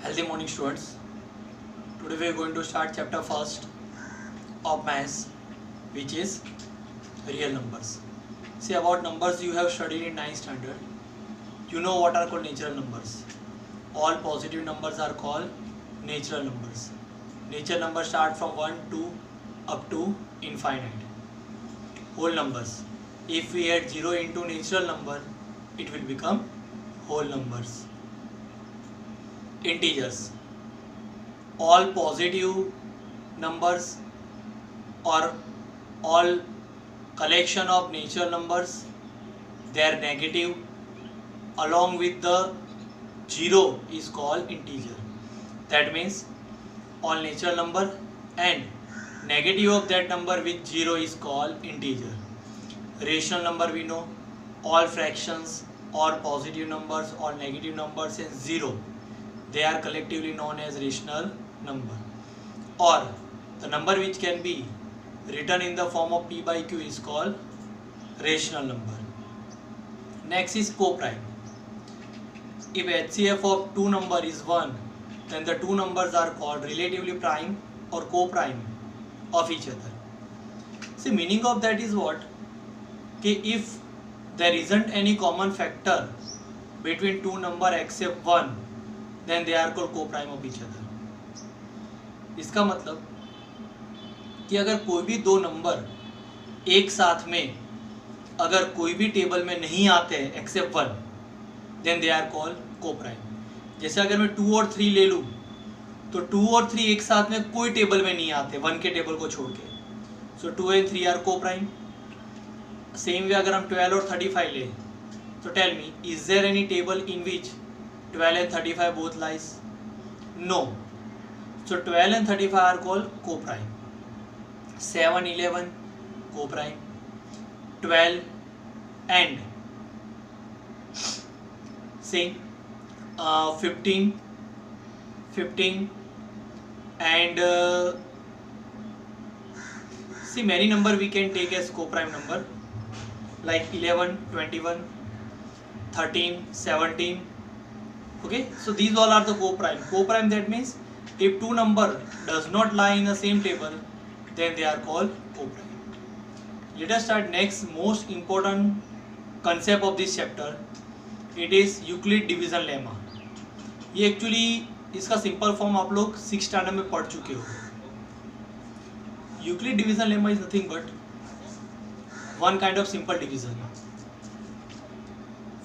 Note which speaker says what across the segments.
Speaker 1: Healthy morning, students. Today we are going to start chapter first of maths, which is real numbers. See, about numbers you have studied in 9th standard. You know what are called natural numbers. All positive numbers are called natural numbers. Natural numbers start from 1 to up to infinite. Whole numbers. If we add 0 into natural number, it will become whole numbers. Integers. All positive numbers or all collection of natural numbers, they are negative along with the 0 is called integer. That means all natural number and negative of that number with 0 is called integer. Rational number we know, all fractions or positive numbers or negative numbers and 0, they are collectively known as rational number, or the number which can be written in the form of p by q is called rational number. Next is coprime. If HCF of two number is 1, then the two numbers are called relatively prime or coprime of each other. See, meaning of that is what? Okay, if there isn't any common factor between two number except 1, then they are called coprime of each other. इसका मतलब कि अगर कोई भी दो number एक साथ में अगर कोई भी टेबल में नहीं आते हैं except 1, then they are called coprime. जैसे अगर मैं 2 और 3 ले लूँ तो 2 और 3 एक साथ में कोई टेबल में नहीं आते 1 के टेबल को छोड़ के, so 2 and 3 are coprime. Same way अगर हम 12 और 35 ले तो tell me, is there any table in which 12 and 35 both lies? No. So 12 and 35 are called coprime. 7, 11 coprime. 12 and say 15 and see many number we can take as coprime number like 11, 21, 13, 17. Okay, so these all are the coprime. Coprime, that means if two number does not lie in the same table, then they are called coprime. Let us start next most important concept of this chapter. It is Euclid division lemma. ये actually इसका simple form आप लोग 6th standard में पढ़ चुके हो. Euclid division lemma is nothing but one kind of simple division.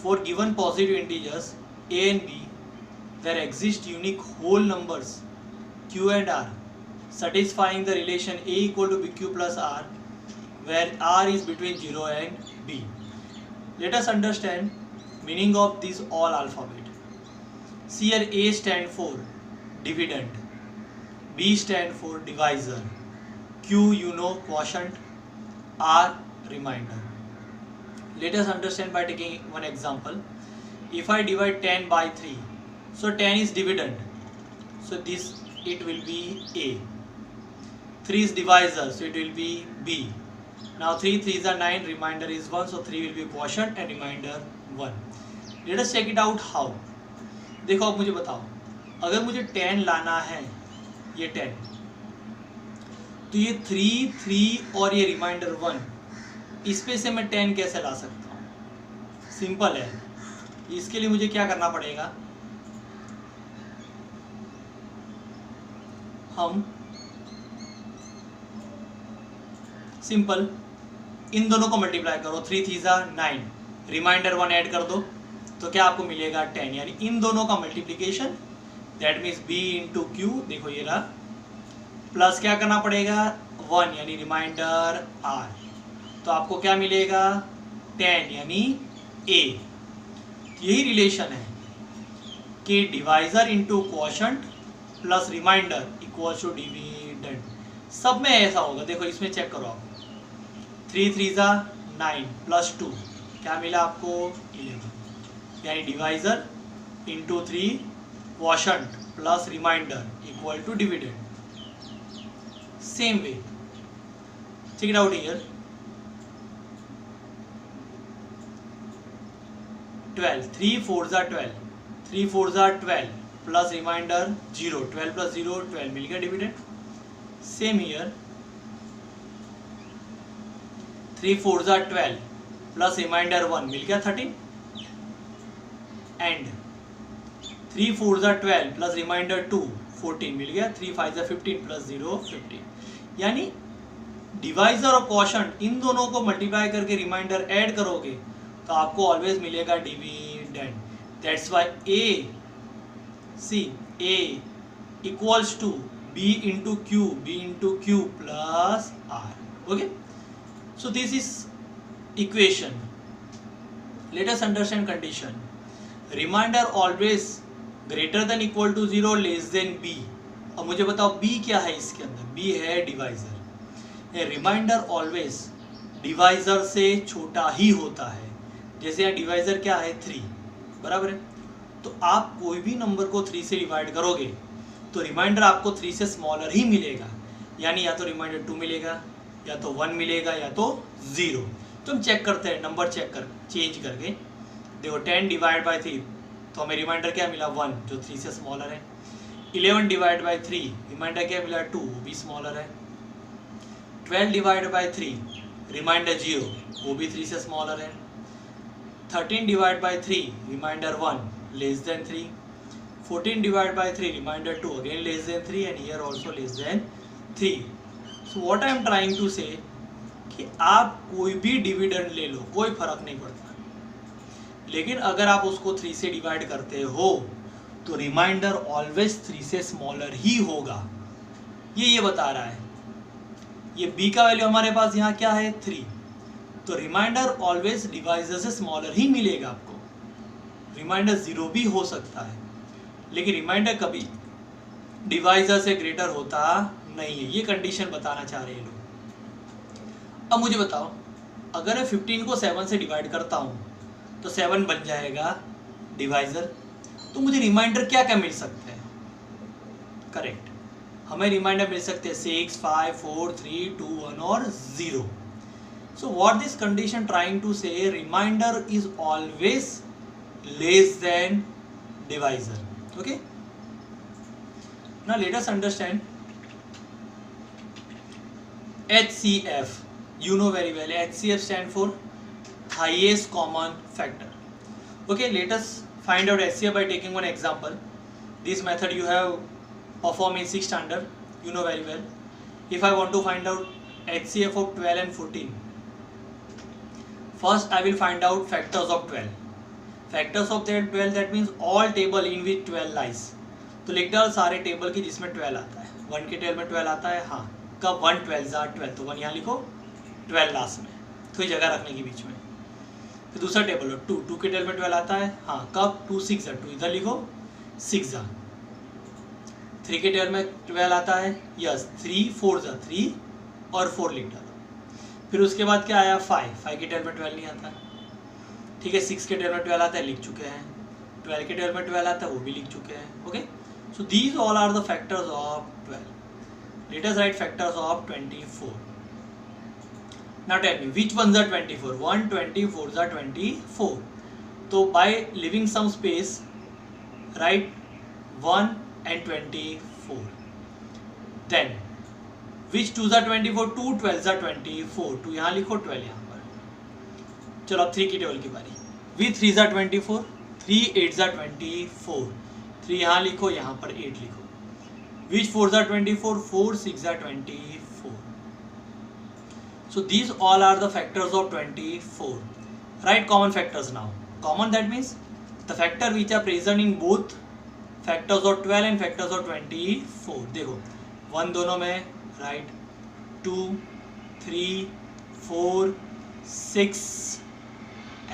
Speaker 1: For given positive integers a and b, there exist unique whole numbers q and r satisfying the relation a equal to bq plus r, where r is between 0 and b. Let us understand meaning of these all alphabet. See here, a stand for dividend, b stand for divisor, q you know quotient, r remainder. Let us understand by taking one example. If I divide 10 by 3, so 10 is dividend, so this it will be a. 3 is divisor, so it will be b. Now 3 3s are 9, remainder is 1, so 3 will be quotient and remainder 1. Let us check it out how. देखो अब मुझे बताओ, अगर मुझे 10 लाना है, ये 10, तो ये 3 3 और ये रिमाइंडर 1, इस पे से मैं 10 कैसे ला सकता हूँ? सिंपल है. इसके लिए मुझे क्या करना पड़ेगा, हम सिंपल इन दोनों को मल्टीप्लाई करो, 3 3 9, रिमाइंडर 1 ऐड कर दो, तो क्या आपको मिलेगा 10. यानी इन दोनों का multiplication, that means b into Q, देखो ये रहा, प्लस क्या करना पड़ेगा 1 यानी रिमाइंडर r, तो आपको क्या मिलेगा 10 यानी a. यही रिलेशन है कि divisor into quotient plus remainder equal to dividend. सब में ऐसा होगा. देखो इसमें चेक करो आप, 3 3 9 प्लस 2 क्या मिला आपको 11, यानी divisor into 3 quotient plus remainder equal to dividend. Same way check it out here. 12, 3 4s are 12, 3 4s are 12, plus remainder 0, 12 plus 0 12 मिल गया डिविडेंड. सेम हियर 3 4 जा 12 प्लस रिमाइंडर 1 मिल गया 13 एंड 3 4 जा 12 प्लस रिमाइंडर 2 14 मिल गया. 3 5 जा 15 प्लस 0 15. यानी डिवाइजर और quotient इन दोनों को मल्टीप्लाई करके रिमाइंडर ऐड करोगे तो आपको ऑलवेज मिलेगा dividend. That's why a equals to b into q plus r. Okay, so this is equation. Let us understand condition. Remainder always greater than equal to 0 less than b. अब मुझे बताओ B क्या है इसके अंदर. B है divisor. ए reminder always divisor से छोटा ही होता है. जैसे यहाँ डिवाइजर क्या है 3, बराबर है. तो आप कोई भी नंबर को 3 से डिवाइड करोगे तो रिमाइंडर आपको 3 से स्मॉलर ही मिलेगा. यानी या तो रिमाइंडर 2 मिलेगा, या तो 1 मिलेगा, या तो 0. तो हम चेक करते हैं नंबर चेंज करके. देखो 10 डिवाइड बाई 3 तो हमें रिमाइंडर क्या मिला 1 जो 3 से स्मॉलर है. 11 डिवाइड बाई 3 रिमाइंडर क्या मिला 2 वो भी स्मॉलर है. 12 डिवाइड बाई 3 रिमाइंडर 0 वो भी 3 से स्मॉलर है. 13 divide by 3 remainder 1 less than 3. 14 divide by 3 remainder 2 again less than 3 and here also less than 3. So what I am trying to say कि आप कोई भी डिविडेंड ले लो कोई फर्क नहीं पड़ता, लेकिन अगर आप उसको 3 से डिवाइड करते हो तो रिमाइंडर ऑलवेज 3 से स्मॉलर ही होगा. ये बता रहा है. ये b का वैल्यू हमारे पास यहाँ क्या है 3, तो रिमाइंडर ऑलवेज डिवाइजर से स्मॉलर ही मिलेगा आपको. रिमाइंडर 0 भी हो सकता है, लेकिन रिमाइंडर कभी डिवाइजर से ग्रेटर होता नहीं है. ये कंडीशन बताना चाह रहे हैं लोग. अब मुझे बताओ अगर मैं 15 को 7 से डिवाइड करता हूँ तो 7 बन जाएगा डिवाइजर. तो मुझे रिमाइंडर क्या क्या मिल सकते हैं. करेक्ट, हमें रिमाइंडर मिल सकते हैं 6 5 4 3 2 1 और 0. So what this condition trying to say remainder is always less than divisor. Okay, now let us understand HCF. You know very well HCF stand for highest common factor. Okay, let us find out HCF by taking one example. This method you have performed in 6th standard, you know very well. If I want to find out HCF of 12 and 14, first I will find out factors of 12. Factors of that 12, that means all table in which 12 lies. तो लिख डाल सारे table की जिसमें 12 आता है. 1 के table में 12 आता है. हाँ, कब 1 12 जा 12, तो 1 यहाँ लिखो, 12 लास्ट में, थोड़ी जगह रखने की बीच में. फिर दूसरा टेबल 2 के टेबल में 12 आता है. हाँ, कब 2 6 जा 2 इधर लिखो, 6 जा. 3 के टेबल में 12 आता है. यस, 3 4 जा 3 और 4 लिख डालो. फिर उसके बाद क्या आया 5 के टेबल में 12 नहीं आता. ठीक है, 6 के टेबल में 12 आता है, लिख चुके हैं. 12 के टेबल में 12 आता है, वो भी लिख चुके हैं. Okay, so these all are the factors of 12. Let us write factors of 24. Now tell me which ones are 24? 1 24 are 24. So by leaving some space, write 1 and 24. Then which 2s are 24? 2 12s are 24. 2 यहाँ लिखो, 12 यहाँ पर. चलो अब 3 की table की बारी. Which 3s are 24? 3 8s are 24. 3 यहाँ लिखो, यहाँ पर 8 लिखो. Which 4s are 24? 4 6 are 24. So these all are the factors of 24. Write common factors now. Common, that means the factor which are present in both factors of 12 and factors of 24. देखो 1 दोनों में, right, 2 3 4 6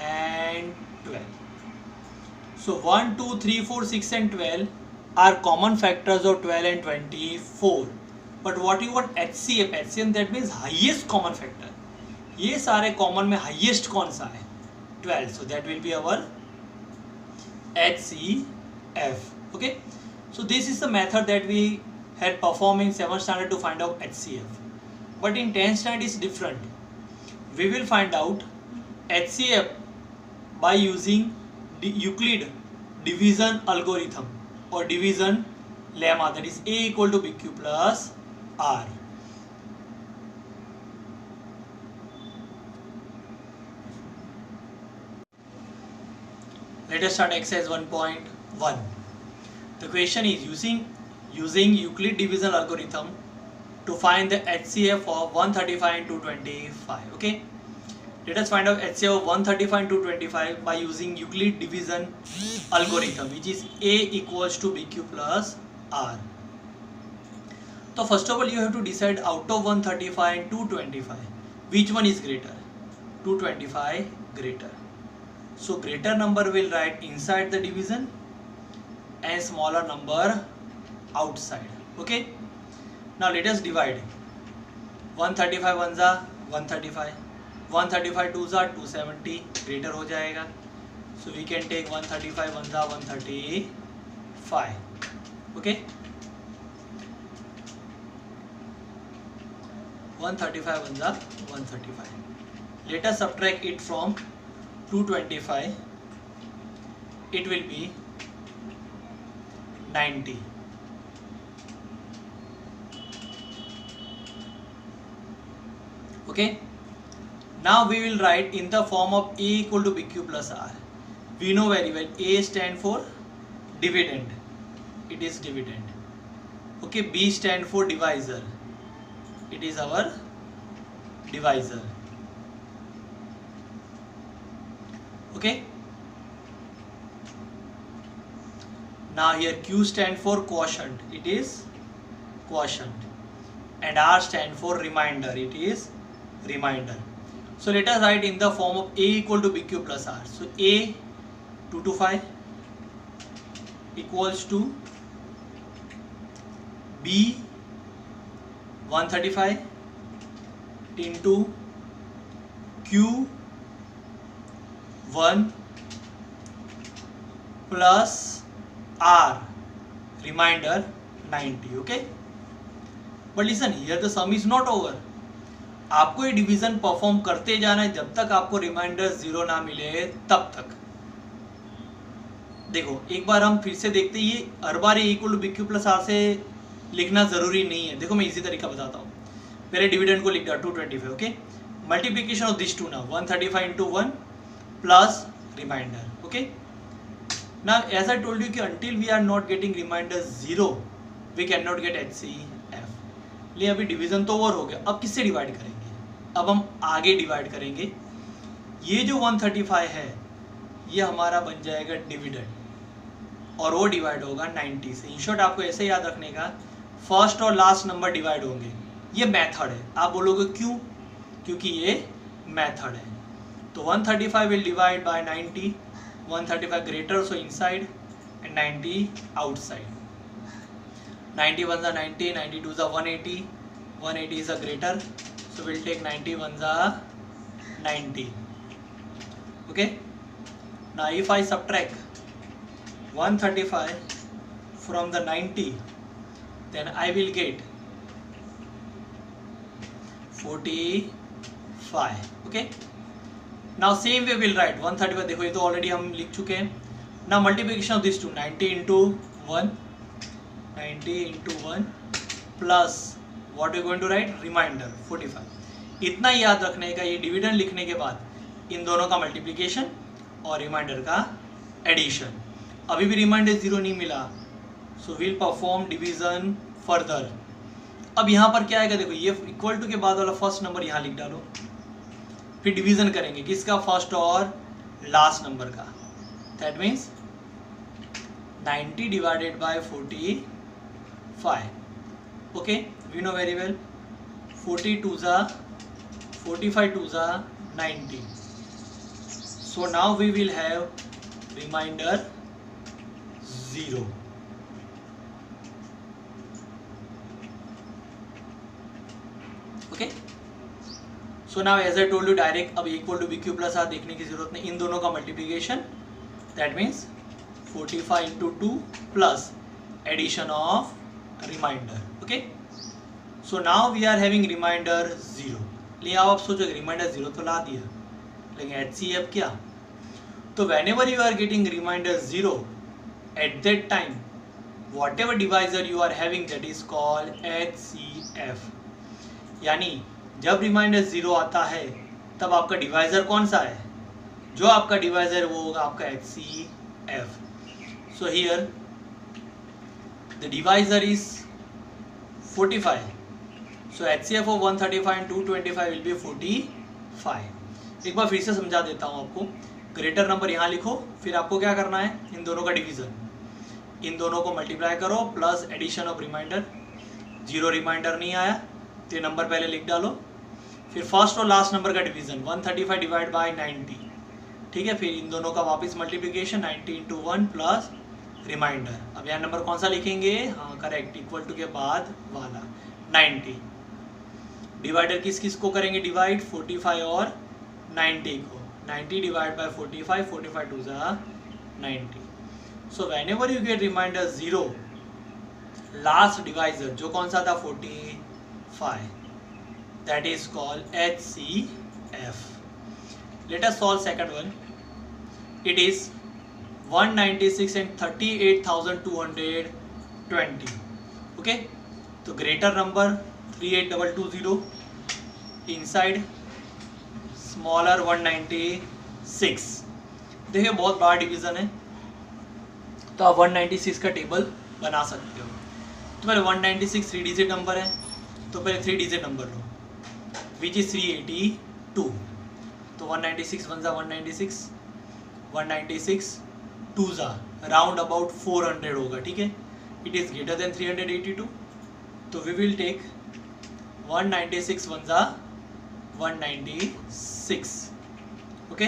Speaker 1: and 12. So 1 2 3 4 6 and 12 are common factors of 12 and 24. But what you want HCF? HCF that means highest common factor. ये सारे common में highest कौन सा है? 12. So that will be our HCF. Okay. So this is the method that we had performed in 7th standard to find out HCF. But in 10th standard is different. We will find out HCF by using Euclid division algorithm. or division lemma, that is A equal to BQ plus R. Let us start exercise 1.1. The question is using Euclid division algorithm to find the HCF of 135 and 225. Okay, let us find out HCF of 135 and 225 by using Euclid division algorithm, which is A equals to BQ plus R. So first of all, you have to decide out of 135 and 225 which one is greater. 225 greater. So greater number will write inside the division and smaller number outside. Okay. Now let us divide. 135 ones are 135. 135 twos are 270. Greater हो जाएगा. So we can take 135 ones are 135. Okay. 135 ones are 135. Let us subtract it from 225. It will be 90. Okay. Now we will write in the form of A equal to BQ plus R. We know very well A stand for dividend. It is dividend. Okay. B stand for divisor. It is our divisor. Okay. Now here Q stand for quotient. It is quotient. And R stand for remainder. It is remainder. So let us write in the form of A equal to BQ plus R. So A 225 equals to B 135 into Q 1 plus R remainder 90. Okay. But listen, here the sum is not over. आपको ये division perform करते जाना है जब तक आपको reminder 0 ना मिले तब तक. देखो एक बार हम फिर से देखते हैं, ये हर बार equal to BQ plus R से लिखना जरूरी नहीं है. देखो मैं इसी तरीका बताता हूँ. पहले डिविडेंड को लिख दिया 225. Okay. Multiplication of this two now 135 into 1 plus remainder. Okay. Now as I told you कि until we are not getting reminder 0 we can not get HCF. ले अभी डिवीजन तो ओवर हो गया. अब किससे डिवाइड करेंगे? अब हम आगे डिवाइड करेंगे. ये जो 135 है ये हमारा बन जाएगा डिविडेंड और वो डिवाइड होगा 90 से. इन शॉर्ट आपको ऐसे याद रखने का, फर्स्ट और लास्ट नंबर डिवाइड होंगे. ये मेथड है. आप बोलोगे क्यों? क्योंकि ये मेथड है. तो 135 will divide by 90. 135 greater so inside and 90 outside. 90 ones are 90, 92s are 180, 180 is a greater, so we'll take 90 ones are 90. Okay. Now if I subtract 135 from the 90, then I will get 45. Okay. Now same way we'll write 135. देखो ये तो already हम लिख चुके हैं. Now multiplication of these two, 90 into 1, 90 into 1 plus what we are going to write, remainder 45. इतना याद रखने का, ये डिविडेंड लिखने के बाद इन दोनों का मल्टीप्लिकेशन और रिमाइंडर का एडिशन. अभी भी रिमाइंडर 0 नहीं मिला, so will perform division further. अब यहाँ पर क्या आएगा? देखो ये इक्वल टू के बाद वाला फर्स्ट नंबर यहाँ लिख डालो. फिर डिवीजन करेंगे किसका? फर्स्ट और लास्ट नंबर का. That means 90 divided by 45. Okay, we know very well 42s are 45 2s are 90. So now we will have remainder 0. Okay. So now as I told you, direct अब equal to BQ plus R देखने की जरूरत नहीं. इन दोनों का multiplication, that means 45 into 2 plus addition of remainder. Okay. So now we are having remainder 0. लेकिन आप सोचोगे remainder 0 तो ला दिया, लेकिन HCF क्या? तो whenever you are getting remainder 0, at that time whatever divisor you are having that is called HCF. यानी जब रिमाइंडर 0 आता है तब आपका डिवाइजर कौन सा है, जो आपका डिवाइजर वो होगा आपका HCF. So here the divisor is 45. So HCF of 135 and 225 will be 45. एक बार फिर से समझा देता हूँ आपको. ग्रेटर नंबर यहाँ लिखो, फिर आपको क्या करना है, इन दोनों का डिवीजन, इन दोनों को मल्टीप्लाई करो plus addition of reminder. 0 reminder नहीं आया तो ये नंबर पहले लिख डालो, फिर फर्स्ट और लास्ट नंबर का डिवीजन 135 डिवाइड बाय 90. ठीक है, फिर इन दोनों का वापस मल्टीप्लिकेशन 90 into 1 प्लस रिमाइंडर. अब यहाँ नंबर कौन सा लिखेंगे, हाँ करेक्ट, इक्वल टू के बाद वाला 90. डिवाइडर किस किस को करेंगे डिवाइड, 45 और 90 को. 90 डिवाइड बाय 45, 45 टू ज़ा 90. So whenever you get reminder 0, last divisor जो कौन सा था 45, that is called HCF. Let us solve second one. It is 196 and 38,220. Okay, तो ग्रेटर नंबर 38220, इनसाइड स्मॉलर 196. देखिए बहुत बड़ा डिवीजन है, तो आप 196 का टेबल बना सकते हो. तो पहले 196 3 डिजिट नंबर है, तो पहले 3 digit number low which is 382. तो 196 1 ज़ा 196, 196 2 ज़ा राउंड अबाउट 400 होगा. ठीक है, इट इज़ ग्रेटर देन 382. तो वी विल टेक 196 1 ज़ा 196. Okay,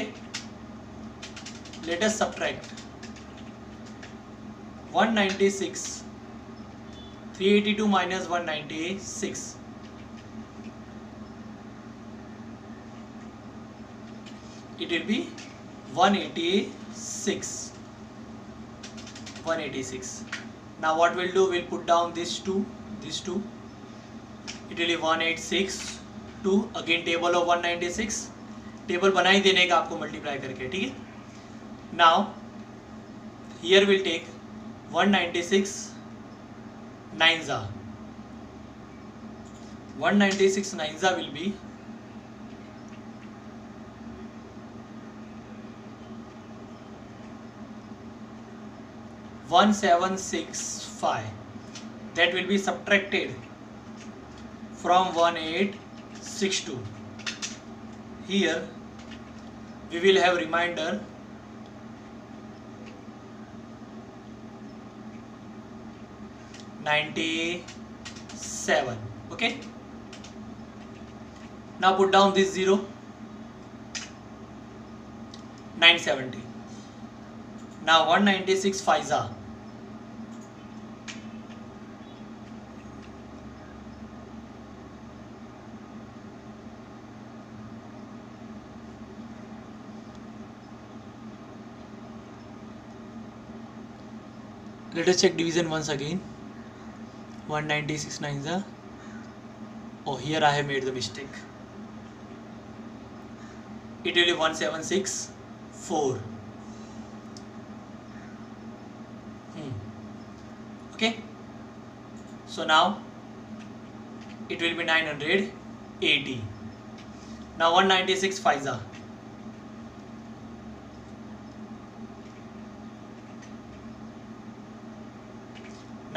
Speaker 1: let us subtract 196 382 minus 196. It will be 186. 186. Now what we'll do, we'll put down these two. It will be 186 2, again table of 196. Table बना ही देने का आपको multiply करके. ठीक है, now here will take 196 9 ज़ा 196 9 ज़ा will be 1765. That will be subtracted from 1862. Here we will have remainder 97. Okay, now put down this 0, 970. Now 196 5 ज़ा let us check division once again. 196 9 ज़ा, oh here I have made the mistake. It will be 176 4. Okay, so now it will be 980. Now 196 5 ज़ा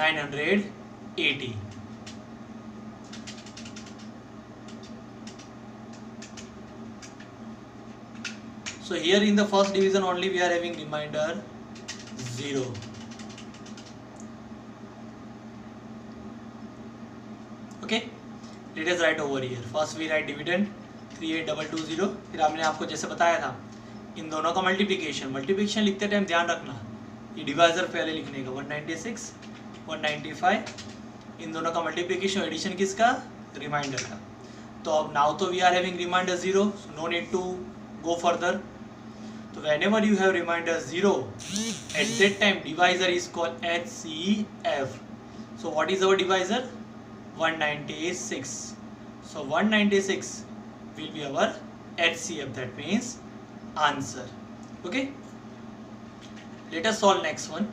Speaker 1: 980. So here in the first division only we are having remainder 0. Okay, let us write over here. First we write dividend 38220. फिर हमने आपको जैसे बताया था इन दोनों का multiplication लिखते टाइम ध्यान रखना ये डिवाइजर पहले लिखने का 196 195, इन दोनों का मल्टीप्लिकेशन एडिशन किसका, रिमाइंडर का. तो अब नाउ तो we are having reminder 0, no need to go further. तो whenever you have remainder 0, at that time divisor is called HCF. So what is our divisor? 196. So 196 will be our HCF, that means answer. Okay, let us solve next one.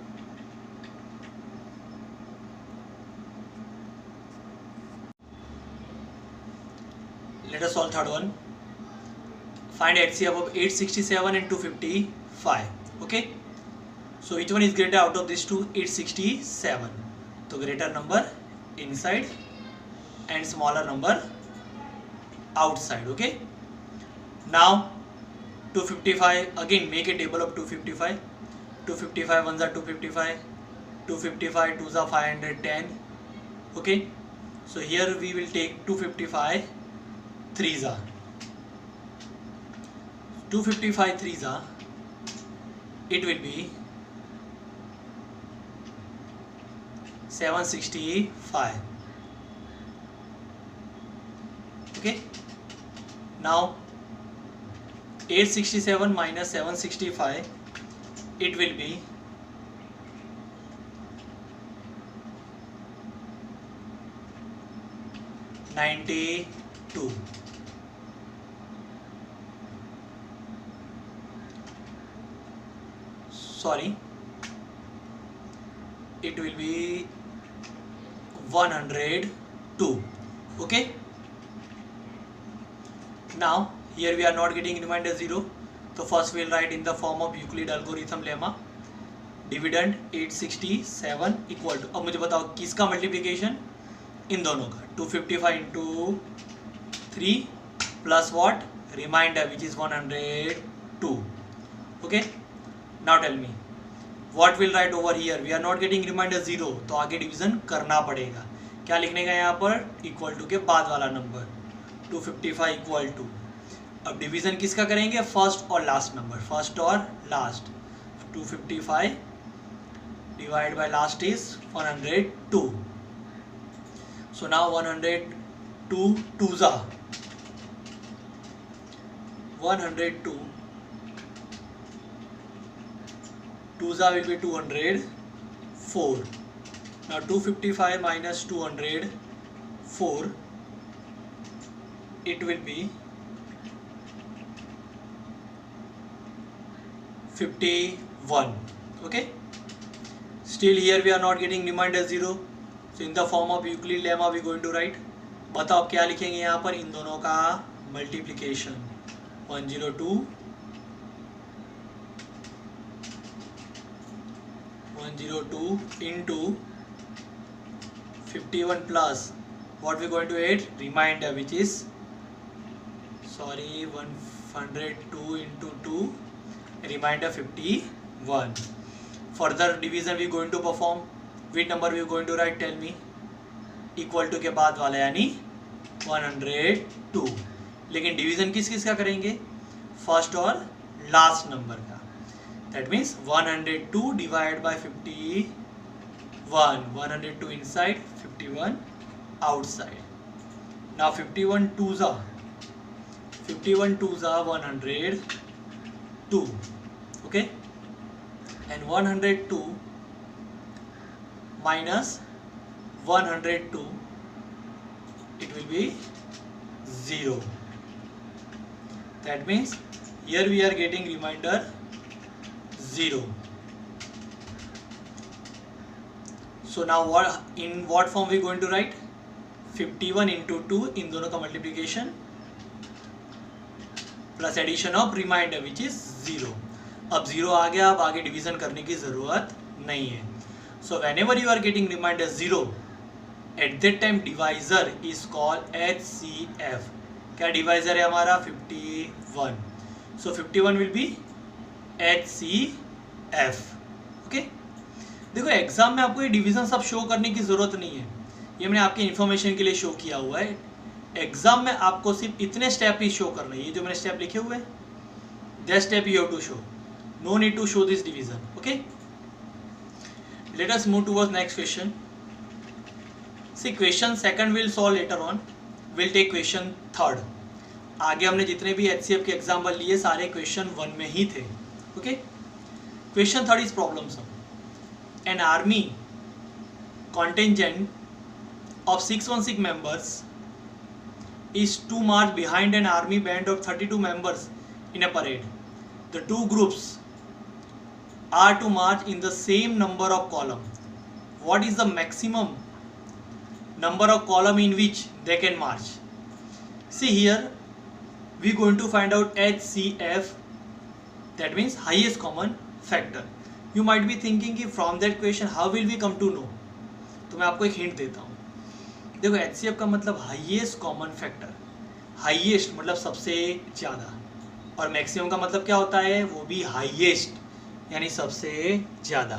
Speaker 1: Let us solve third one. Find HCF of 867 and 255. Okay. So which one is greater out of these two? 867. So greater number inside and smaller number outside. Okay. Now 255, again make a table of 255. 255 ones are 255. 255 twos are 510. Okay. So here we will take 255 threes are. 255 threes are. It will be 765. Okay. Now 867 minus 765, it will be 92. Sorry, it will be 102. Okay. Now here we are not getting remainder 0, so first we will write in the form of Euclid algorithm lemma. Dividend 867 equal to, अब मुझे बताओ किसका multiplication, इन दोनों का, 255 into 3 plus what, reminder which is 102. Okay. Now tell me what will write over here. We are not getting reminder 0, तो आगे division करना पड़ेगा. क्या लिखने का यहाँ पर, इक्वल टू के बाद वाला नंबर 255 इक्वल टू. अब डिवीजन किसका करेंगे, फर्स्ट और लास्ट नंबर, फर्स्ट और last. 255 divided by last is 102. So now 102 twos are 102. Twos are will be 204. Now 255 minus 204, it will be 51. Okay. Still here we are not getting remainder 0. So in the form of Euclid lemma we going to write. बताओ क्या लिखेंगे यहाँ पर, इन दोनों का multiplication. 102 into 51 plus what we going to add, remainder which is, sorry, 102 into 2, remainder 51. Further division we going to perform. Which number we going to write, tell me. Equal to के बाद वाला यानी 102. लेकिन डिवीजन किस किस का करेंगे, first और लास्ट नंबर का. That means 102 divide by 51. 102 inside, 51 outside. Now 51 twos are 102. Okay. And 102 minus 102, it will be 0. That means here we are getting remainder 0. So now in what form we going to write, 51 into 2, इन दोनों का multiplication plus addition of reminder which is 0. अब 0 आ गया, अब आगे division करने की जरूरत नहीं है. So whenever you are getting reminder 0, at that time divisor is called HCF. क्या डिवाइजर है हमारा, 51. So 51 will be HCF. Okay. देखो एग्जाम में आपको ये डिवीजन सब शो करने की जरूरत नहीं है, ये मैंने आपके इन्फॉर्मेशन के लिए शो किया हुआ है. एग्जाम में आपको सिर्फ इतने स्टेप ही शो करना है, ये जो मैंने स्टेप लिखे हुए हैं, that step you have to show. No need to show this division. Okay. Let us move towards next question. See question second will solve later on, will take question third. आगे हमने जितने भी HCF के example लिए सारे question 1 में ही थे. Okay. Question third is problem sum. An army contingent of 616 members is to march behind an army band of 32 members in a parade. The two groups are to march in the same number of columns. What is the maximum number of columns in which they can march? See here, we going to find out HCF, that means highest common factor. You might be thinking कि from that question how will we come to know? तो मैं आपको एक hint देता हूँ. देखो HCF का मतलब हाईएस्ट कॉमन फैक्टर. हाईएस्ट मतलब सबसे ज़्यादा, और मैक्सिमम का मतलब क्या होता है, वो भी हाईएस्ट यानी सबसे ज़्यादा.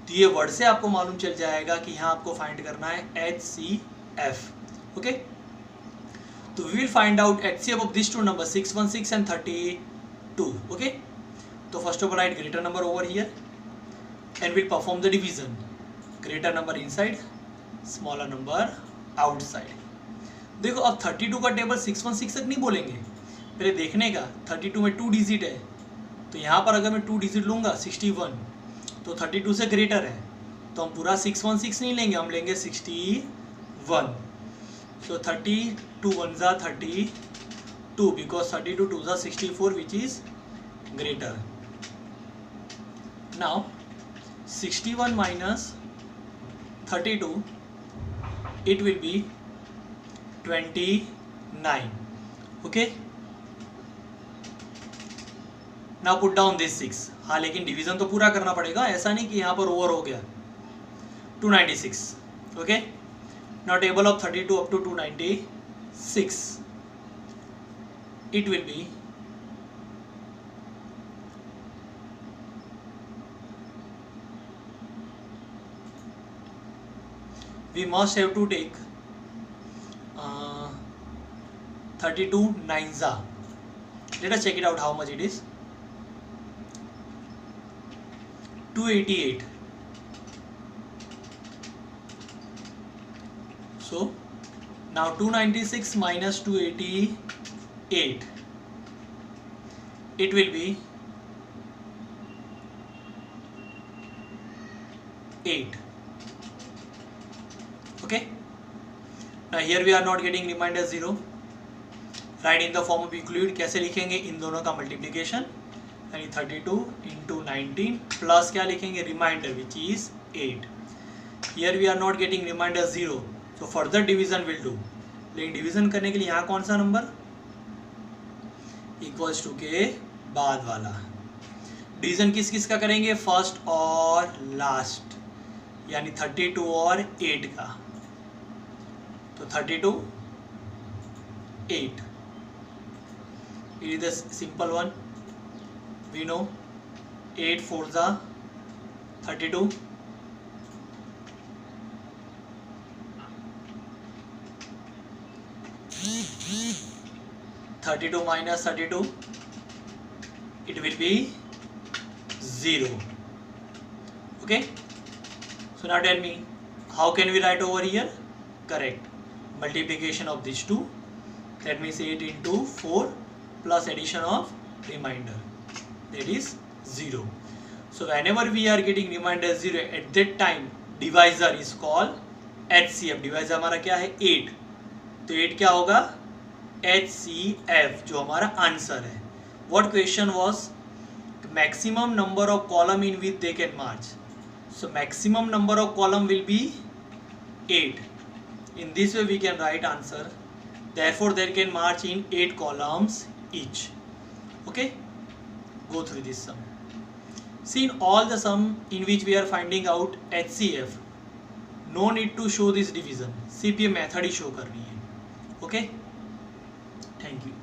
Speaker 1: तो ये वर्ड से आपको मालूम चल जाएगा कि यहाँ आपको फाइंड करना है HCF. ओके, तो we will find out HCF of this two number 616 and 32. Okay, तो first of all write greater number over here and will perform the division. Greater number inside, smaller number outside. देखो अब 32 का table 616 तक नहीं बोलेंगे, पहले देखने का 32 में 2 डिजिट है. तो यहाँ पर अगर मैं 2 डिजिट लूँगा 61, तो 32 से ग्रेटर है, तो हम पूरा 616 नहीं लेंगे, हम लेंगे 61. सो 32 1 जा 32 बिकॉज 32 2 जा 64 which is greater. Now 61 minus 32, it will be 29. Okay, now put down this 6. हाँ, लेकिन डिवीजन तो पूरा करना पड़ेगा, ऐसा नहीं कि यहाँ पर ओवर हो गया. 296. Okay, now table of 32 up to 296, it will be we must have to take 32 9 za. Let us check it out how much it is. 288. So now 296 minus 288, it will be 8. Okay, now here we are not getting remainder 0. Write in the form of Euclid. कैसे लिखेंगे, इन दोनों का multiplication यानी 32 into 19 plus क्या लिखेंगे, reminder which is 8. Here we are not getting reminder 0, so further division will do. लेकिन division करने के लिए यहाँ कौन सा नंबर, इक्वल्स टू के बाद वाला. डिवीजन किस किस का करेंगे, फर्स्ट और लास्ट, यानी 32 और 8 का. तो 32 8. It is the simple one. We know 8 4 जा 32. 32 minus 32, it will be 0. Okay. So now tell me, how can we write over here? Correct. Multiplication of these two. Let me say it into 4 plus addition of remainder, that is 0. So whenever we are getting remainder 0, at that time divisor is called HCF. divisor हमारा क्या है 8, तो 8 क्या होगा HCF, जो हमारा answer है. What question was maximum number of column in which they can march. So maximum number of column will be 8. In this way we can write answer. Therefore they can march in 8 columns each. Okay, go through this sum. See, in all the sum in which we are finding out HCF, no need to show this division, सिर्फ ये method ही show करनी है. Okay, thank you.